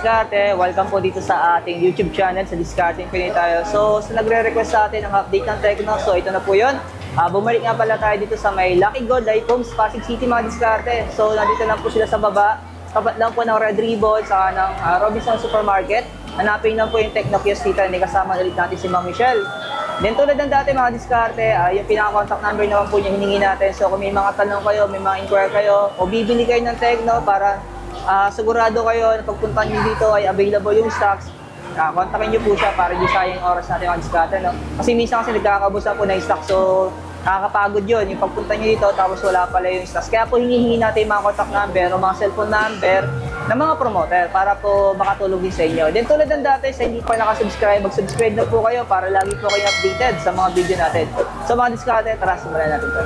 Diskarte, welcome po dito sa ating YouTube channel sa Diskarte Infinite tayo. So, nagre-request sa atin ng update ng Tecno. So, ito na po yun. Bumalik nga pala tayo dito sa may Lucky Gold iPhones, Pasig City mga Diskarte. So, nandito lang po sila sa baba. Tapat lang po ng Red Ribbon saka ng Robinson Supermarket. Hanapin lang po yung Tecno kiosk dito. Hindi kasama ulit natin si Ma'am Michelle. Then tulad ng dati mga Diskarte, yung pinaka-contact number naman po niya hiningi natin. So, kung may mga tanong kayo, may mga inquire kayo, o bibili kayo ng Tecno para sigurado kayo na pagpunta nyo dito ay available yung stocks. Kontakin nyo po siya para di sayang oras natin mga Diskarte, no? Kasi minsan kasi nagkakabusa po na yung stock, so nakakapagod yun. Yung pagpunta nyo dito tapos wala pala yung stocks. Kaya po hinihingi natin yung mga contact number o mga cellphone number ng mga promoter para po makatulong din sa inyo. Then tulad ng dati, sa hindi pa nakasubscribe, mag-subscribe na po kayo para lagi po kayo updated sa mga video natin. So mga Diskarte, tara simulan natin ito.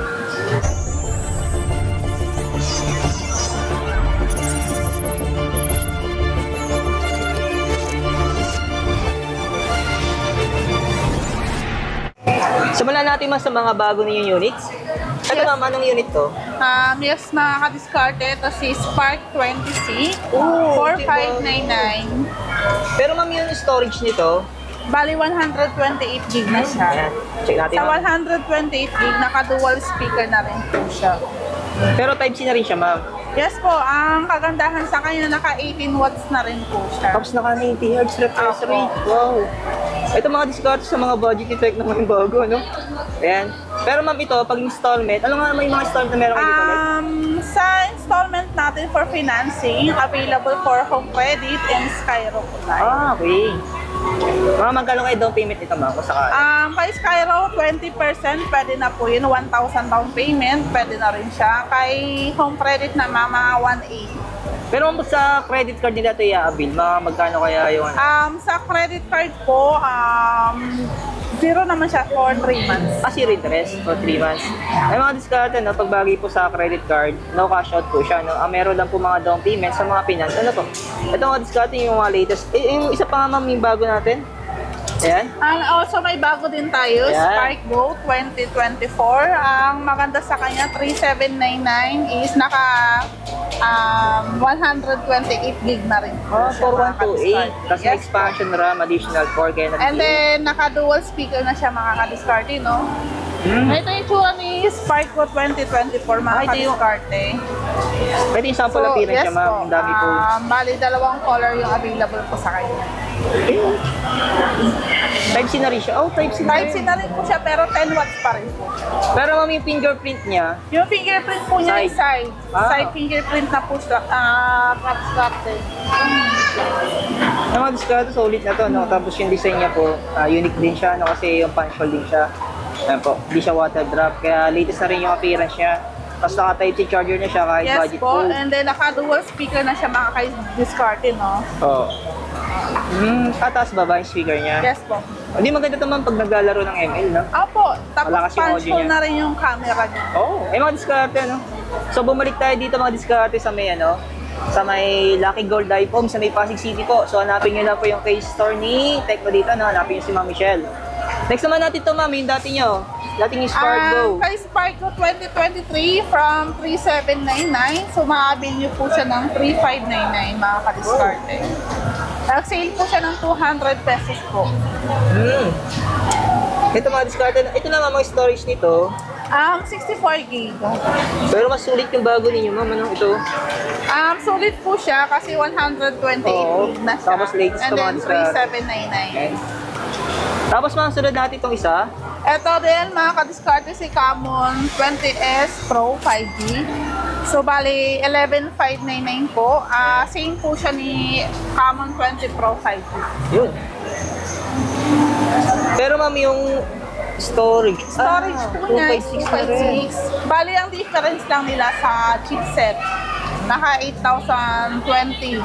Simulan natin mas sa mga bago ninyong units. Ito ma'am, anong unit to? Yes, mga ka-Diskarte, ito si Spark 20C, 4599. Pero ma'am, yung storage nito, Bali, 128 gig na siya. ayan, check natin Sa ma'am. 128 gig, naka-dual speaker na rin po siya. Pero Type-C na rin siya ma'am. Yes po, ang kagandahan sa kanya, naka 18 watts na rin po siya. Tapos naka 90 Hz refresh rate. Wow! Ito mga Diskarte sa mga budget ni Tecno naman bago, no? Ayan. Pero ma'am, ito, pag installment, ano nga may mga installment na meron kayo dito ulit? Sa installment natin for financing, available for home credit and Skyro po tayo. Okay. Mga magkano kayo down payment nito ma'am? Kung sakali. Kay Skyro, 20% pwede na po yun. 1,000 down payment, pwede na rin siya. Kay home credit na mga 180. Pero ma'am, sa credit card nila ito i-avail, mga magkano kaya yung Sa credit card po, zero naman siya for 3 months. zero interest for 3 months. Ay mga Diskarte, no, pag bagay po sa credit card, no cash out po siya. No? Meron lang po mga down payment sa mga finance. Ano to? Ito mga Diskarte yung mga latest. Yung isa pa nga ma'am, yung bago natin. Ayan. Also, may bago din tayo, Ayan. Spark Go 2024. Ang maganda sa kanya, 3799 is naka 128 gig na rin po siya, mga 4128. ka-Diskarte. Tapos may expansion RAM, additional 4 kaya And then, naka-dual speaker na siya, mga ka-Diskarte, no? Ito yung tsura ni Spark Go 2024, mga ito yung- ka-Diskarte. Pwede yung sample appearance siya ma'am. Ang dami po. Bali, dalawang color yung available po sa kanya. Type-C na rin siya. Oh, Type-C na Type-C rin. na rin po siya, pero 10 watts pa rin po. Pero ma'am, yung fingerprint niya, Yung fingerprint po niya Side. is side. Side fingerprint na po siya. Abstracted. yung mga Diskarte, solid na to. No? Tapos yung design niya po, unique din siya. No? Kasi yung punch hole din siya. Ayan po, hindi siya water drop. Kaya latest na rin yung appearance niya. Tapos naka Type-C charger na siya kahit Yes budget po, phone. and then naka-dual speaker na siya, mga ka-Diskarte, no? Oo. Taas baba yung speaker niya. Yes po. Hindi maganda naman pag naglalaro ng ML, no? Opo, tapos Malakas yung punch audio hole niya. na rin yung camera niya. Oo. Mga Diskarte, no? So, bumalik tayo dito mga Diskarte sa may, ano, sa may Lucky Gold iPhone, sa may Pasig City po. So, hanapin nyo na po yung case store ni Tecno dito, no? Hanapin nyo si Ma'am Michelle. Next naman natin ito, ma'am, yung dati nyo. Dating yung Spark Go. Kay Spark Go 2023 from 3799, so maabil niyo po siya ng 3599, mga ka-Diskarte. Nag-sale po siya ng 200 pesos po. Ito mga Diskarte, ito naman mga storage nito. 64 gig. Pero mas sulit yung bago ninyo, ma'am. Ano ito? Sulit po siya kasi 128 Oo. gig na siya. Tapos latest And to then mga Diskarte. 3799. Okay. Tapos mga sunod natin itong isa. Ito din, mga ka-Diskarte, si Camon 20S Pro 5G. So, bali, 11,599 po. Same po siya ni Camon 20 Pro 5G. Yun. Pero ma'am, yung storage. Storage po niya is 256. Bali, ang difference lang nila sa chipset. Naka 8,020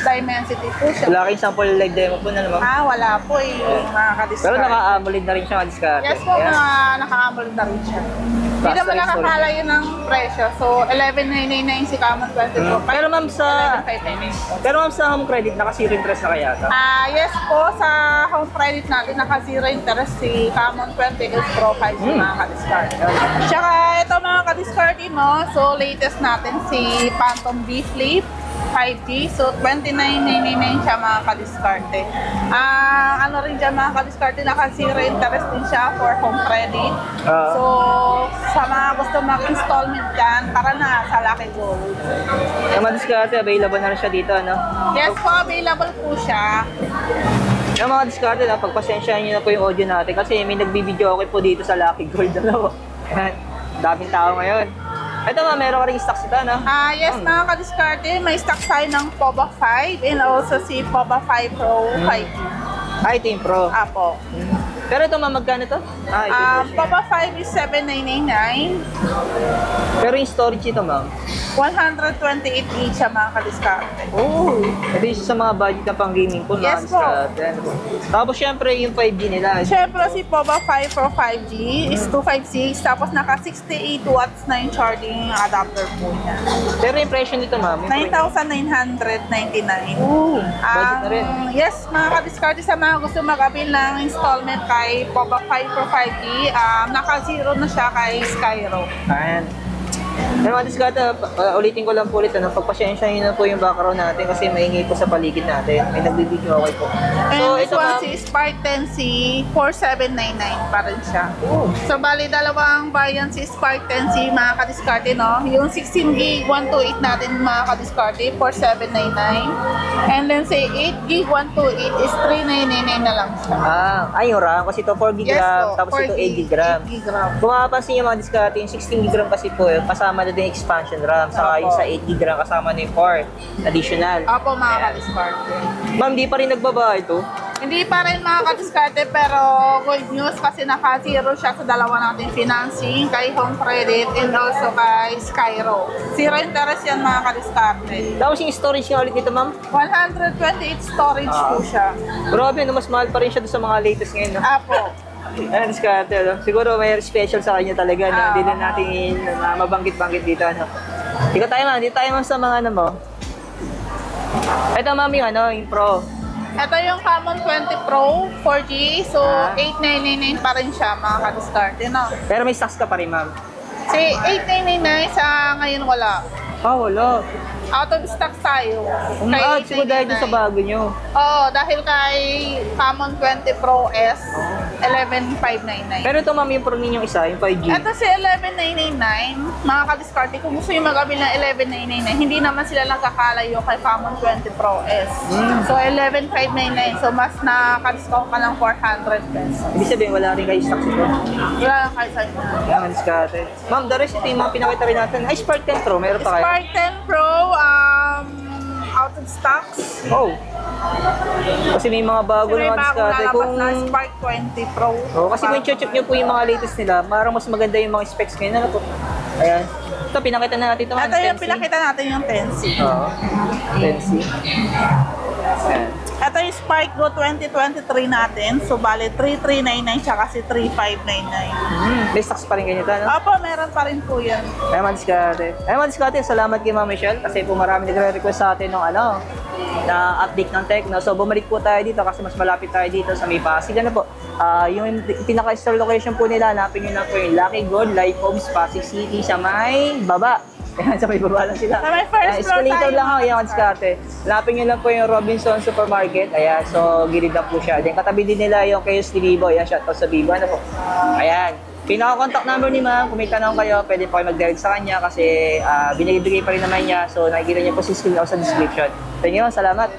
Dimensity po siya. Wala kayong sample live demo po na naman. Wala po eh, mga ka-Diskarte. Pero naka-AMOLED na rin siya mga Diskarte. Yes po, Ayan. naka-AMOLED na rin siya. Hindi Basta naman yung nakakala yun ng presyo. So, 11,999 si Camon 20 Pro. Pero ma'am sa 11,599. Pero ma'am sa home credit naka zero interest na kaya ata. Yes po, sa home credit natin, naka-zero interest si Camon 20 Pro 5 mga ka-Diskarte. Tsaka ito mga ka-Diskarte, no? So, latest natin si Phantom V Flip 5G. So, 29,999 siya mga kadiskarte. Ano rin dyan mga kadiskarte, naka-zero interest din siya for home credit. So, sa mga gusto mag-installment dyan, tara na sa Lucky Gold. Yung mga diskarte, available na rin siya dito, ano? Yes po, available po siya. Yung mga diskarte na, pagpasensyahan nyo na po yung audio natin kasi may nagbibideo okay po dito sa Lucky Gold. Ano? Daming tao ngayon. Ito nga, meron ka rin stocks ito, no? Yes, mga kadiskarte, may stock tayo ng POBA 5 and also si POBA 5 Pro 5G. Ito yung Pro. Apo. Pero ito, magkano to? Ito yung Pro. POBA 5 is 7,999. Pero yung storage ito, ma'am? 128 each siya mga kadiskarte. Oh, ito yung sa mga budget na pang gaming po. Yes po. Tapos syempre yung 5G nila. Siyempre si POBA 5 Pro 5G is 256, tapos naka 68 watts na yung charging adapter po niya. Pero yung presyo nito, ma'am? 9,999. Oh, budget na rin. Yes, mga kadiskarte sa mga gusto mag-avail ng installment kay POBA 5 Pro 5G, naka-zero na siya kay Skyro. Ayan. Pero mga diskarte, ulitin ko lang po ulit, pagpasensyahin nyo na po yung background natin kasi maingay po sa paligid natin. May nagbibideo okay po. And this ito, one ma'am, si Spark 10C, 4,799 pa rin siya. Oh. So, bali, dalawang variant si Spark 10C, mga kadiskarte, no? Yung 16 gig 128 natin, mga kadiskarte, 4,799. And then, say 8 gig 128 is 3,999 na lang siya. Yung RAM kasi ito 4 GB RAM, po, tapos 4 ito 8 GB RAM. 8 gig RAM. Kung makapansin nyo mga diskarte, yung 16 GB RAM kasi po, kasama na din yung expansion RAM, saka yung sa 8 GB RAM kasama na yung 4 additional. Opo, mga kadiskarte. Ma'am, di pa rin nagbaba ito. Hindi pa rin mga kadiskarte, pero good news kasi naka-zero siya sa dalawa nating financing, kay Home Credit and also kay Skyro. Zero interest yan mga kadiskarte. Tapos yung storage nga ulit dito, ma'am. 128 storage po siya. Grabe, mas mahal pa rin siya doon sa mga latest ngayon. No? Apo. Ayan, diskarte, no? Siguro may special sa kanya talaga, no? Hindi na natin mabanggit-banggit dito, ano? Dito tayo, ma'am. Dito tayo, ma'am, sa mga ano mo. Ito, ma'am, yung ano, yung Pro. Ito yung Camon 20 Pro 4G. So, 8,999 pa rin siya mga kadiskarte, no? Pero may stocks ka pa rin, ma'am. Si 8,999 sa ngayon wala. Wala. Out of stock tayo. Kay Siguro dahil doon sa 8,999. bago nyo. Oo, dahil kay Camon 20 Pro S, 11,599. Pero ito, ma'am, yung Pro ninyong isa, yung 5G. Ito si 11,999, mga kadiskarte, kung gusto yung mag-abil ng 11,999, hindi naman sila nagkakalayo kay Camon 20 Pro S. So, 11,599. So, mas nakaka-discount ka ng 400 pesos. Ibig sabihin, wala rin kayo stocks ito. Wala lang kayo sa inyo. Yan, diskarte. Ma'am, the rest ito yung mga pinakita rin natin. Ay, Spark 10 Pro, meron pa kayo? Spark 10 Pro, out of stocks. Oh. Kasi may mga bago May naman bagong diskarte. lalabas na Spark 20 Pro. Kasi kung i-check nyo po yung mga latest nila, parang mas maganda yung mga specs ngayon. Ano po? Ayan. Ito, pinakita na natin ito. Ito yung pinakita natin yung 10C. Oo. 10C. Ayan. Ito yung Spark Go 2023 natin. So, bale, 3,399 siya kasi 3,599. May stocks pa rin ganito, no? Opo, meron pa rin po yan. Ay, mga diskarte. Salamat kay Ma'am Michelle kasi po marami nagre-request sa atin ng ano, na update ng Tecno. So, bumalik po tayo dito kasi mas malapit tayo dito sa may Pasig. Ano po? Yung pinaka-store location po nila, hanapin nyo na po yung Lucky Gold, Life Homes, Pasig City sa may baba. Ayan, sa may baba lang sila. Sa may first floor escalator tayo, lang ako, mga yung diskarte. Hanapin nyo lang po yung Robinson Supermarket. Ayan, so gilid lang po siya. Then katabi din nila yung Chaos ni Bibo. Ayan, shoutout sa Bibo. Ano po? Ayan. Pinaka-contact number ni ma'am, kung may tanong kayo, pwede po kayo mag-direct sa kanya kasi binibigay pa rin naman niya. So nakikita niyo po sa screen o sa description. Thank you, salamat.